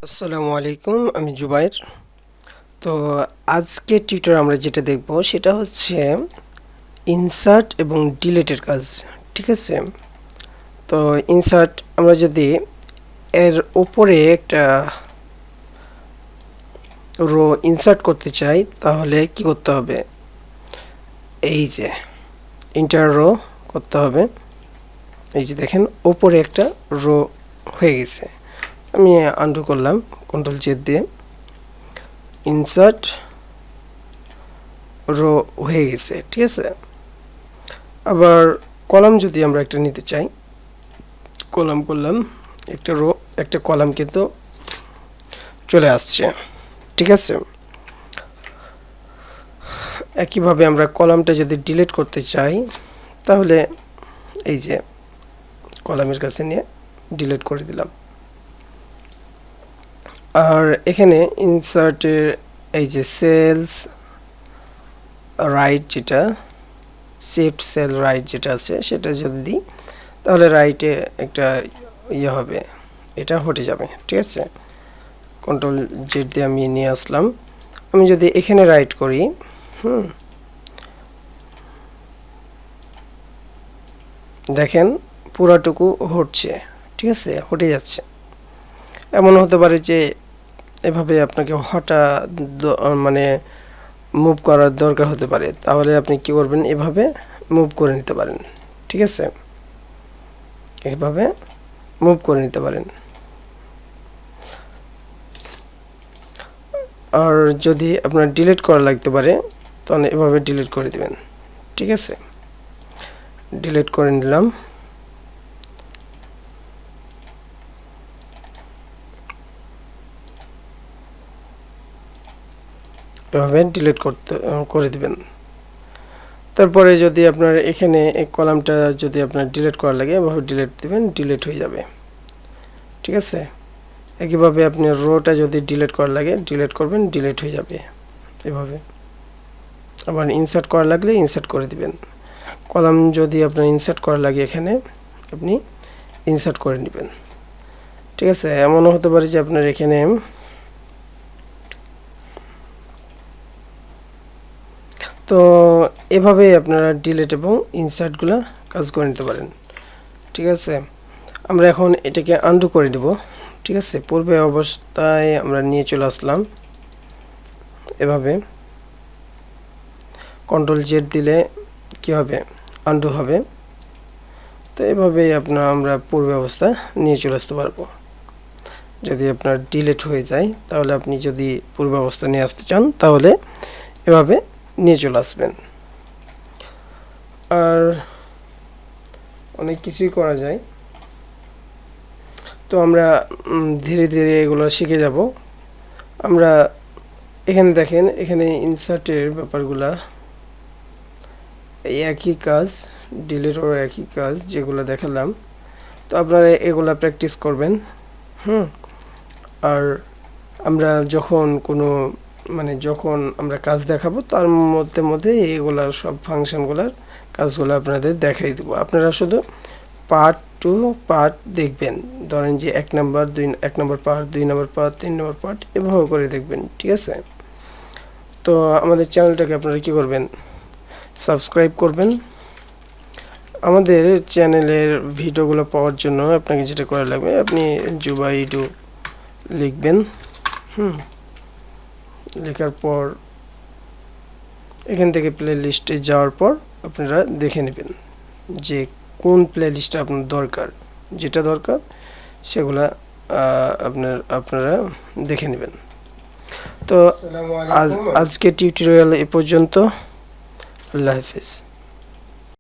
আসসালামু আলাইকুম, আমি জুবাইর। তো আজকে টিউটোর আমরা যেটা দেখব সেটা হচ্ছে ইনসার্ট এবং ডিলিটের কাজ। ঠিক আছে, তো ইনসার্ট আমরা যদি এর উপরে একটা রো ইনসার্ট করতে চাই তাহলে কি করতে হবে, এই যে ইন্টার রো করতে হবে। এই যে দেখেন উপরে একটা রো হয়ে গেছে। আমি আনডু করলাম কন্ট্রোল জেড দিয়ে, ইনসার্ট রো হয়ে গেছে। ঠিক আছে, আবার কলাম যদি আমরা একটা নিতে চাই, কলাম করলাম, একটা রো একটা কলাম কিন্তু চলে আসছে। ঠিক আছে, একইভাবে আমরা কলামটা যদি ডিলিট করতে চাই তাহলে এই যে কলামের কাছে নিয়ে ডিলিট করে দিলাম। আর এখানে ইনসার্টের এই যে সেলস রাইট, যেটা শিফট সেল রাইট যেটা আছে সেটা যদি দিই তাহলে রাইটে একটা ইয়ে হবে, এটা হটে যাবে। ঠিক আছে, কন্ট্রোল জেড দিয়ে আমি নিয়ে আসলাম। আমি যদি এখানে রাইট করি, দেখেন পুরাটুকু হটছে। ঠিক আছে, হটে যাচ্ছে। এমন হতে পারে যে এভাবে আপনাকে মানে মুভ করার দরকার হতে পারে, তাহলে আপনি কি করবেন, এভাবে মুভ করে নিতে পারেন। ঠিক আছে, এভাবে মুভ করে নিতে পারেন। আর যদি আপনার ডিলিট করা লাগতে পারে তাহলে এভাবে ডিলিট করে দিবেন। ঠিক আছে, ডিলিট করে নিলাম। এভাবে ডিলিট করে দিবেন। তারপরে যদি আপনার এখানে এই কলামটা যদি আপনার ডিলিট করা লাগে এভাবে ডিলিট দিবেন, ডিলিট হয়ে যাবে। ঠিক আছে, একইভাবে আপনি রোটা যদি ডিলিট করা লাগে ডিলিট করবেন, ডিলিট হয়ে যাবে এভাবে। আবার ইনসার্ট করা লাগলে ইনসার্ট করে দিবেন। কলাম যদি আপনার ইনসার্ট করা লাগে এখানে আপনি ইনসার্ট করে নেবেন। ঠিক আছে, এমনও হতে পারে যে আপনার এখানে তো এভাবে আপনারা ডিলিট এবং ইনসার্টগুলো কাজ করে নিতে পারেন। ঠিক আছে, আমরা এখন এটাকে আনডু করে দেব। ঠিক আছে, পূর্বে অবস্থায় আমরা নিয়ে চলে আসলাম। এভাবে কন্ট্রোল জেড দিলে কি হবে, আনডু হবে। তো এভাবেই আমরা পূর্বে অবস্থা নিয়ে চলে আসতে পারবো। যদি আপনার ডিলিট হয়ে যায় তাহলে আপনি যদি পূর্বে অবস্থা নিয়ে আসতে চান তাহলে এভাবে নিয়ে চলে আসবেন। আর অনেক কিছুই করা যায়। তো আমরা ধীরে ধীরে এগুলো শিখে যাব। আমরা এখানে দেখেন, এখানে ইনসার্টের ব্যাপারগুলা এই একই কাজ, ডিলিটও একই কাজ যেগুলো দেখালাম। তো আপনারা এগুলা প্র্যাকটিস করবেন। আর আমরা যখন যখন আমরা কাজ দেখাবো তার মধ্যে এগুলার সব ফাংশনগুলার কাজগুলো আপনাদের দেখাই দেবো। আপনারা শুধু পার্ট টু পার্ট দেখবেন। ধরেন যে 1 নম্বর পার্ট, 2 নম্বর পার্ট, 3 নম্বর পার্ট, এভাবে করে দেখবেন। ঠিক আছে, তো আমাদের চ্যানেলটাকে আপনারা কি করবেন, সাবস্ক্রাইব করবেন। আমাদের চ্যানেলের ভিডিওগুলো পাওয়ার জন্য আপনাকে যেটা করা লাগবে, আপনি জুবাইডু লিখবেন। লেখার পর এখান থেকে প্লে লিস্টে যাওয়ার পর আপনারা দেখে নেবেন যে কোন প্লে লিস্টটা আপনার দরকার, যেটা দরকার সেগুলা আপনারা দেখে নেবেন। তো আজকে টিউটোরিয়াল এ পর্যন্ত। আল্লাহ হাফেজ।